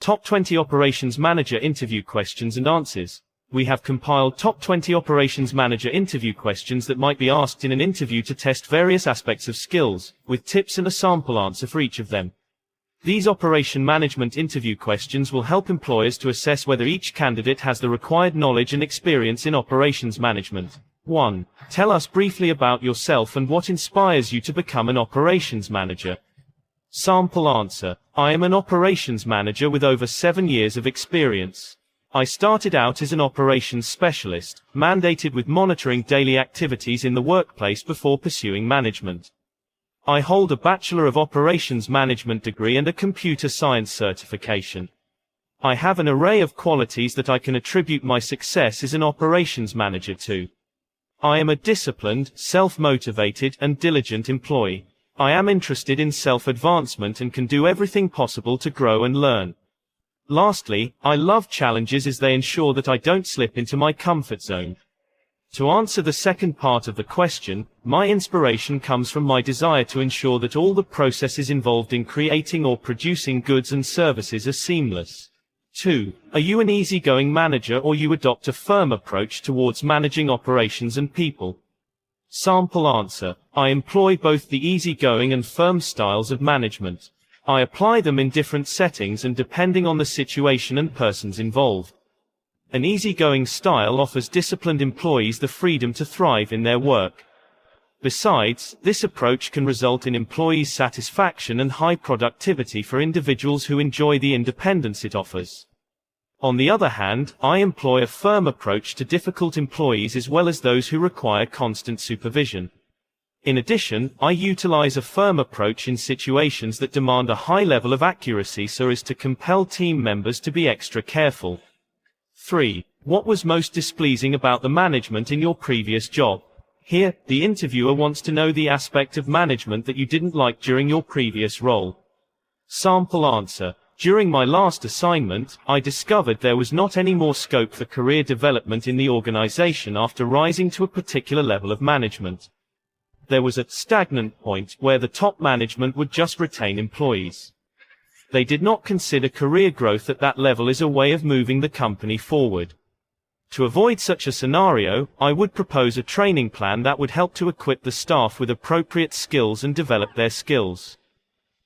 Top 20 Operations Manager Interview Questions and Answers. We have compiled top 20 Operations Manager interview questions that might be asked in an interview to test various aspects of skills, with tips and a sample answer for each of them. These operation management interview questions will help employers to assess whether each candidate has the required knowledge and experience in operations management. 1. Tell us briefly about yourself and what inspires you to become an operations manager. Sample answer. I am an operations manager with over 7 years of experience. I started out as an operations specialist, mandated with monitoring daily activities in the workplace before pursuing management. I hold a Bachelor of Operations Management degree and a computer science certification. I have an array of qualities that I can attribute my success as an operations manager to. I am a disciplined, self-motivated, and diligent employee. I am interested in self-advancement and can do everything possible to grow and learn. Lastly, I love challenges as they ensure that I don't slip into my comfort zone. To answer the second part of the question, my inspiration comes from my desire to ensure that all the processes involved in creating or producing goods and services are seamless. 2. Are you an easygoing manager or you adopt a firm approach towards managing operations and people? Sample answer. I employ both the easygoing and firm styles of management. I apply them in different settings and depending on the situation and persons involved. An easygoing style offers disciplined employees the freedom to thrive in their work. Besides, this approach can result in employees' satisfaction and high productivity for individuals who enjoy the independence it offers. On the other hand, I employ a firm approach to difficult employees as well as those who require constant supervision. In addition, I utilize a firm approach in situations that demand a high level of accuracy so as to compel team members to be extra careful. 3. What was most displeasing about the management in your previous job? Here, the interviewer wants to know the aspect of management that you didn't like during your previous role. Sample answer. During my last assignment, I discovered there was not any more scope for career development in the organization after rising to a particular level of management. There was a stagnant point where the top management would just retain employees. They did not consider career growth at that level as a way of moving the company forward. To avoid such a scenario, I would propose a training plan that would help to equip the staff with appropriate skills and develop their skills.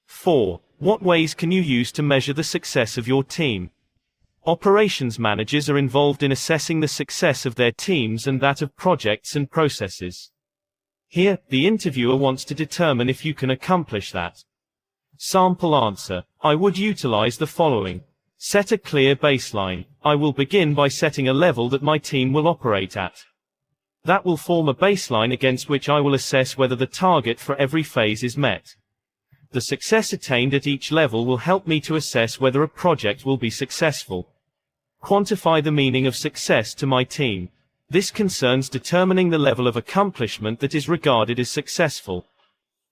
4. What ways can you use to measure the success of your team? Operations managers are involved in assessing the success of their teams and that of projects and processes. Here, the interviewer wants to determine if you can accomplish that. Sample answer. I would utilize the following. Set a clear baseline. I will begin by setting a level that my team will operate at. That will form a baseline against which I will assess whether the target for every phase is met. The success attained at each level will help me to assess whether a project will be successful. Quantify the meaning of success to my team. This concerns determining the level of accomplishment that is regarded as successful.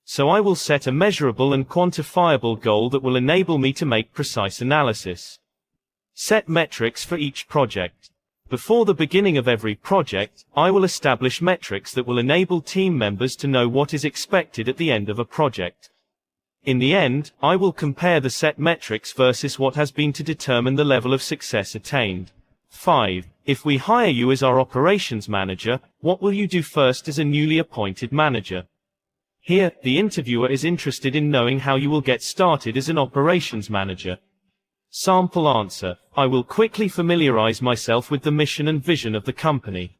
So I will set a measurable and quantifiable goal that will enable me to make precise analysis. Set metrics for each project. Before the beginning of every project, I will establish metrics that will enable team members to know what is expected at the end of a project. In the end, I will compare the set metrics versus what has been to determine the level of success attained. 5. If we hire you as our operations manager, what will you do first as a newly appointed manager? Here, the interviewer is interested in knowing how you will get started as an operations manager. Sample answer. I will quickly familiarize myself with the mission and vision of the company.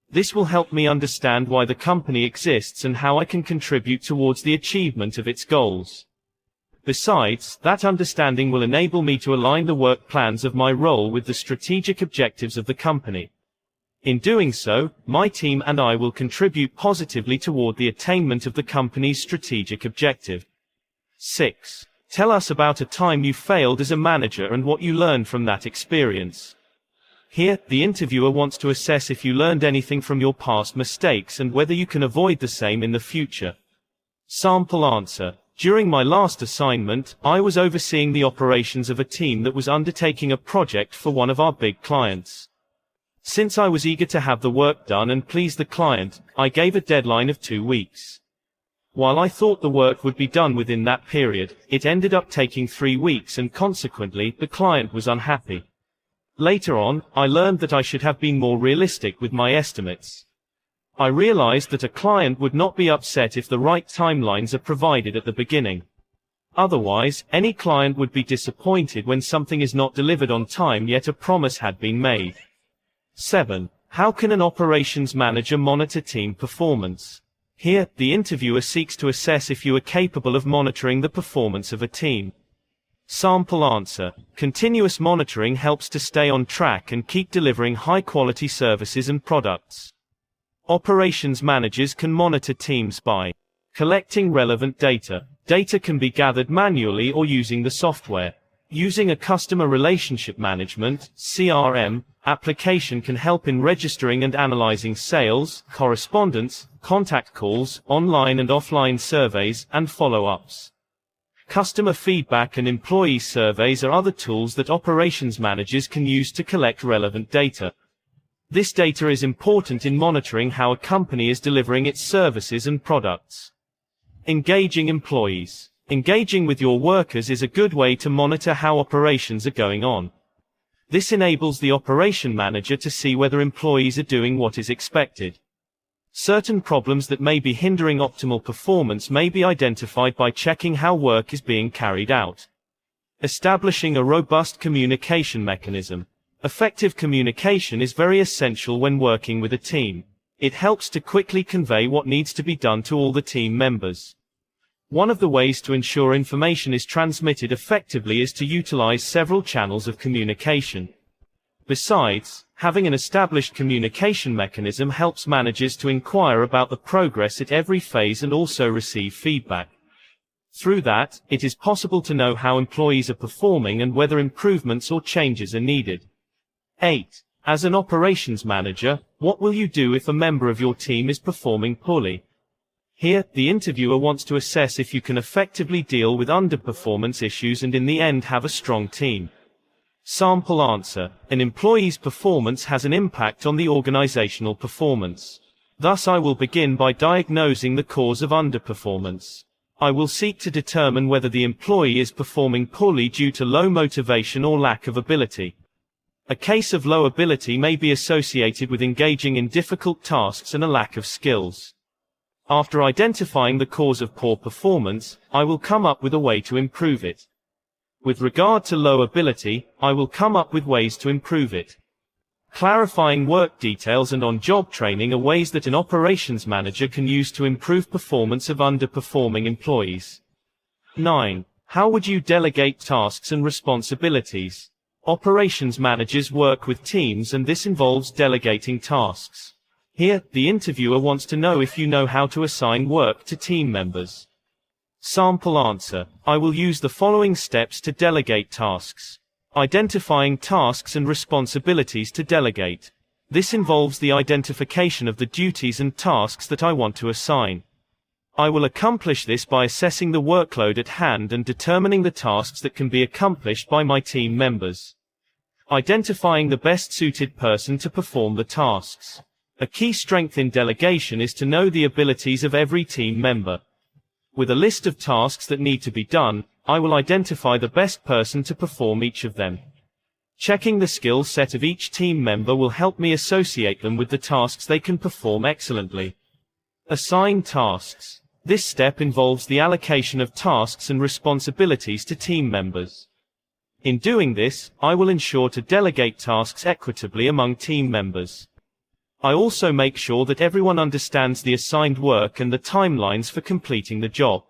This will help me understand why the company exists and how I can contribute towards the achievement of its goals. Besides, that understanding will enable me to align the work plans of my role with the strategic objectives of the company. In doing so, my team and I will contribute positively toward the attainment of the company's strategic objective. 6. Tell us about a time you failed as a manager and what you learned from that experience. Here, the interviewer wants to assess if you learned anything from your past mistakes and whether you can avoid the same in the future. Sample answer. During my last assignment, I was overseeing the operations of a team that was undertaking a project for one of our big clients. Since I was eager to have the work done and please the client, I gave a deadline of 2 weeks. While I thought the work would be done within that period, it ended up taking 3 weeks and consequently, the client was unhappy. Later on, I learned that I should have been more realistic with my estimates. I realized that a client would not be upset if the right timelines are provided at the beginning. Otherwise, any client would be disappointed when something is not delivered on time yet a promise had been made. 7. How can an operations manager monitor team performance? Here, the interviewer seeks to assess if you are capable of monitoring the performance of a team. Sample answer. Continuous monitoring helps to stay on track and keep delivering high-quality services and products. Operations managers can monitor teams by collecting relevant data. Data can be gathered manually or using the software. Using a customer relationship management (CRM) application can help in registering and analyzing sales, correspondence, contact calls, online and offline surveys, and follow-ups. Customer feedback and employee surveys are other tools that operations managers can use to collect relevant data. This data is important in monitoring how a company is delivering its services and products. Engaging employees. Engaging with your workers is a good way to monitor how operations are going on. This enables the operation manager to see whether employees are doing what is expected. Certain problems that may be hindering optimal performance may be identified by checking how work is being carried out. Establishing a robust communication mechanism. Effective communication is very essential when working with a team. It helps to quickly convey what needs to be done to all the team members. One of the ways to ensure information is transmitted effectively is to utilize several channels of communication. Besides, having an established communication mechanism helps managers to inquire about the progress at every phase and also receive feedback. Through that, it is possible to know how employees are performing and whether improvements or changes are needed. 8. As an operations manager, what will you do if a member of your team is performing poorly? Here, the interviewer wants to assess if you can effectively deal with underperformance issues and in the end have a strong team. Sample answer. An employee's performance has an impact on the organizational performance. Thus I will begin by diagnosing the cause of underperformance. I will seek to determine whether the employee is performing poorly due to low motivation or lack of ability. A case of low ability may be associated with engaging in difficult tasks and a lack of skills. After identifying the cause of poor performance, I will come up with a way to improve it. With regard to low ability, I will come up with ways to improve it. Clarifying work details and on-job training are ways that an operations manager can use to improve performance of underperforming employees. 9. How would you delegate tasks and responsibilities? Operations managers work with teams and this involves delegating tasks. Here, the interviewer wants to know if you know how to assign work to team members. Sample answer. I will use the following steps to delegate tasks. Identifying tasks and responsibilities to delegate. This involves the identification of the duties and tasks that I want to assign. I will accomplish this by assessing the workload at hand and determining the tasks that can be accomplished by my team members. Identifying the best suited person to perform the tasks. A key strength in delegation is to know the abilities of every team member. With a list of tasks that need to be done, I will identify the best person to perform each of them. Checking the skill set of each team member will help me associate them with the tasks they can perform excellently. Assign tasks. This step involves the allocation of tasks and responsibilities to team members. In doing this, I will ensure to delegate tasks equitably among team members. I also make sure that everyone understands the assigned work and the timelines for completing the job.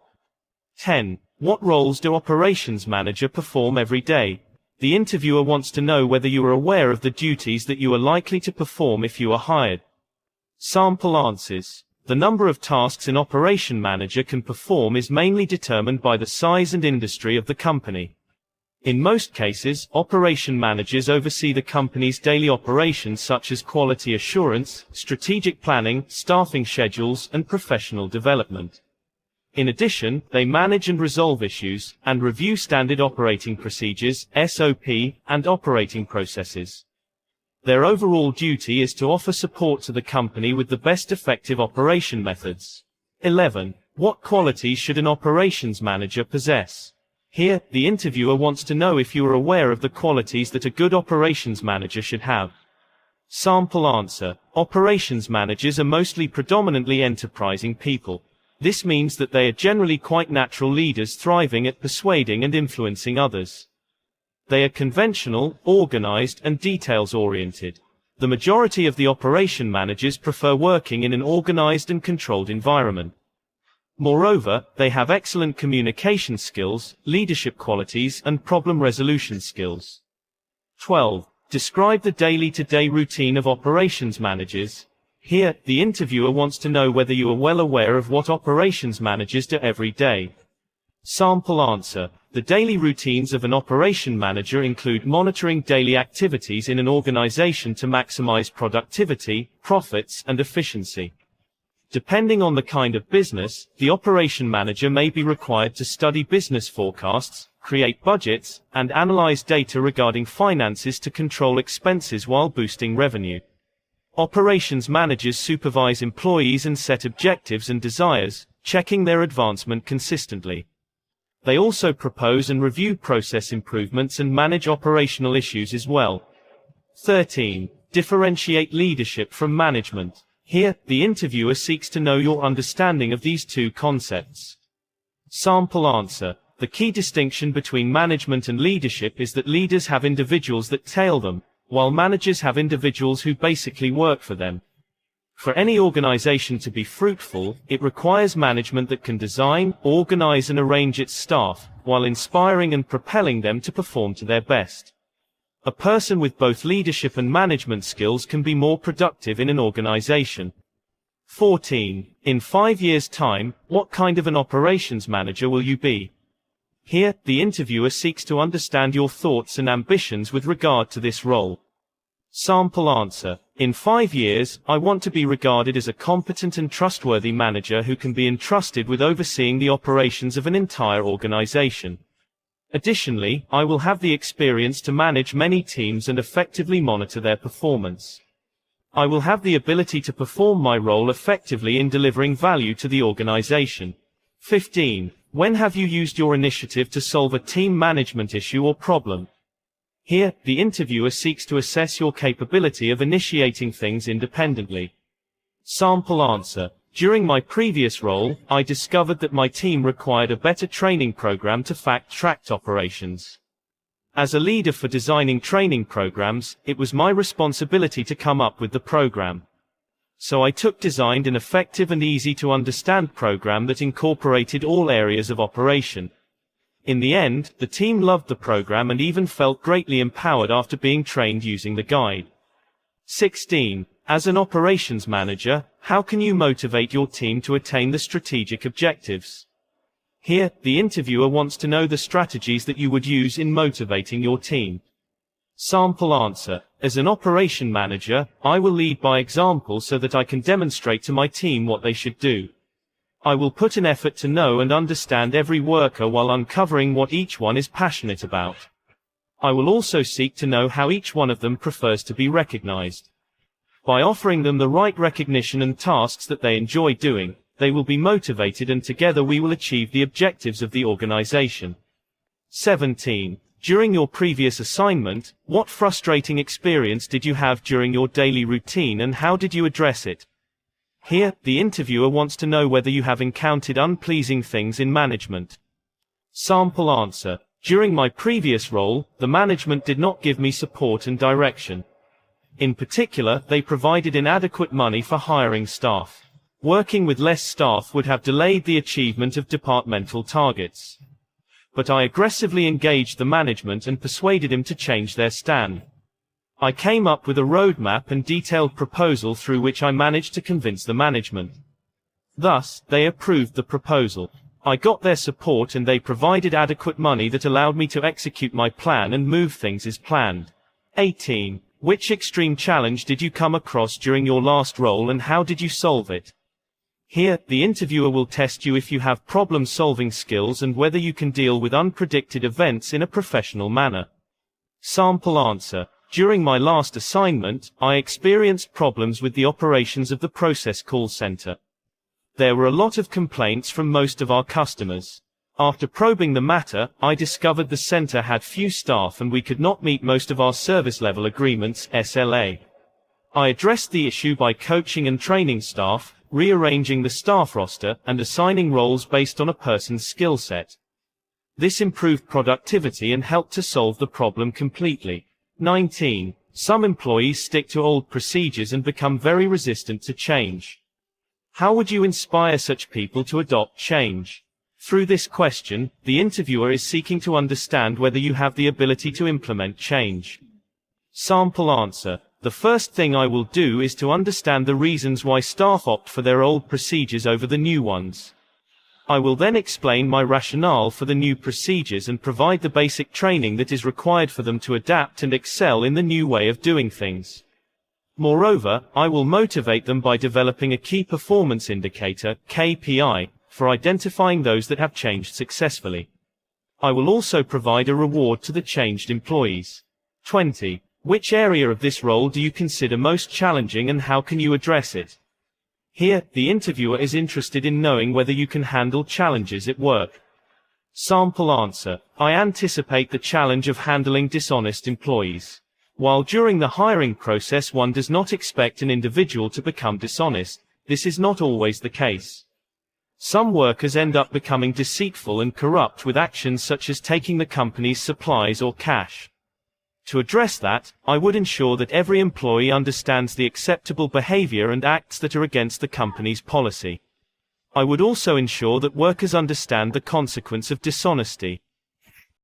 10. What roles do operations manager perform every day? The interviewer wants to know whether you are aware of the duties that you are likely to perform if you are hired. Sample answers. The number of tasks an operation manager can perform is mainly determined by the size and industry of the company. In most cases, operation managers oversee the company's daily operations such as quality assurance, strategic planning, staffing schedules, and professional development. In addition, they manage and resolve issues, and review standard operating procedures, SOP, and operating processes. Their overall duty is to offer support to the company with the best effective operation methods. 11. What qualities should an operations manager possess? Here, the interviewer wants to know if you are aware of the qualities that a good operations manager should have. Sample answer. Operations managers are mostly predominantly enterprising people. This means that they are generally quite natural leaders thriving at persuading and influencing others. They are conventional, organized, and details-oriented. The majority of the operation managers prefer working in an organized and controlled environment. Moreover, they have excellent communication skills, leadership qualities, and problem resolution skills. 12. Describe the day-to-day routine of operations managers. Here, the interviewer wants to know whether you are well aware of what operations managers do every day. Sample answer. The daily routines of an operation manager include monitoring daily activities in an organization to maximize productivity, profits, and efficiency. Depending on the kind of business, the operation manager may be required to study business forecasts, create budgets, and analyze data regarding finances to control expenses while boosting revenue. Operations managers supervise employees and set objectives and desires, checking their advancement consistently. They also propose and review process improvements and manage operational issues as well. 13. Differentiate leadership from management. Here, the interviewer seeks to know your understanding of these two concepts. Sample answer. The key distinction between management and leadership is that leaders have individuals that tail them, while managers have individuals who basically work for them. For any organization to be fruitful, it requires management that can design, organize and arrange its staff, while inspiring and propelling them to perform to their best. A person with both leadership and management skills can be more productive in an organization. 14. In 5 years' time, what kind of an operations manager will you be? Here, the interviewer seeks to understand your thoughts and ambitions with regard to this role. Sample answer. In 5 years, I want to be regarded as a competent and trustworthy manager who can be entrusted with overseeing the operations of an entire organization. Additionally, I will have the experience to manage many teams and effectively monitor their performance. I will have the ability to perform my role effectively in delivering value to the organization. 15. When have you used your initiative to solve a team management issue or problem? Here, the interviewer seeks to assess your capability of initiating things independently. Sample answer. During my previous role, I discovered that my team required a better training program to fact-track operations. As a leader for designing training programs, it was my responsibility to come up with the program. So I designed an effective and easy-to-understand program that incorporated all areas of operation. In the end, the team loved the program and even felt greatly empowered after being trained using the guide. 16. As an operations manager, how can you motivate your team to attain the strategic objectives? Here, the interviewer wants to know the strategies that you would use in motivating your team. Sample answer. As an operation manager, I will lead by example so that I can demonstrate to my team what they should do. I will put an effort to know and understand every worker while uncovering what each one is passionate about. I will also seek to know how each one of them prefers to be recognized. By offering them the right recognition and tasks that they enjoy doing, they will be motivated and together we will achieve the objectives of the organization. 17. During your previous assignment, what frustrating experience did you have during your daily routine and how did you address it? Here, the interviewer wants to know whether you have encountered unpleasing things in management. Sample answer. During my previous role, the management did not give me support and direction. In particular, they provided inadequate money for hiring staff. Working with less staff would have delayed the achievement of departmental targets. But I aggressively engaged the management and persuaded him to change their stand. I came up with a roadmap and detailed proposal through which I managed to convince the management. Thus, they approved the proposal. I got their support and they provided adequate money that allowed me to execute my plan and move things as planned. 18. Which extreme challenge did you come across during your last role and how did you solve it? Here, the interviewer will test you if you have problem-solving skills and whether you can deal with unpredicted events in a professional manner. Sample answer. During my last assignment, I experienced problems with the operations of the process call center. There were a lot of complaints from most of our customers. After probing the matter, I discovered the center had few staff and we could not meet most of our service level agreements (SLA). I addressed the issue by coaching and training staff, rearranging the staff roster, and assigning roles based on a person's skill set. This improved productivity and helped to solve the problem completely. 19. Some employees stick to old procedures and become very resistant to change. How would you inspire such people to adopt change? Through this question, the interviewer is seeking to understand whether you have the ability to implement change. Sample answer. The first thing I will do is to understand the reasons why staff opt for their old procedures over the new ones. I will then explain my rationale for the new procedures and provide the basic training that is required for them to adapt and excel in the new way of doing things. Moreover, I will motivate them by developing a key performance indicator, KPI, for identifying those that have changed successfully. I will also provide a reward to the changed employees. 20. Which area of this role do you consider most challenging and how can you address it? Here, the interviewer is interested in knowing whether you can handle challenges at work. Sample answer. I anticipate the challenge of handling dishonest employees. While during the hiring process one does not expect an individual to become dishonest, this is not always the case. Some workers end up becoming deceitful and corrupt with actions such as taking the company's supplies or cash. To address that, I would ensure that every employee understands the acceptable behavior and acts that are against the company's policy. I would also ensure that workers understand the consequence of dishonesty.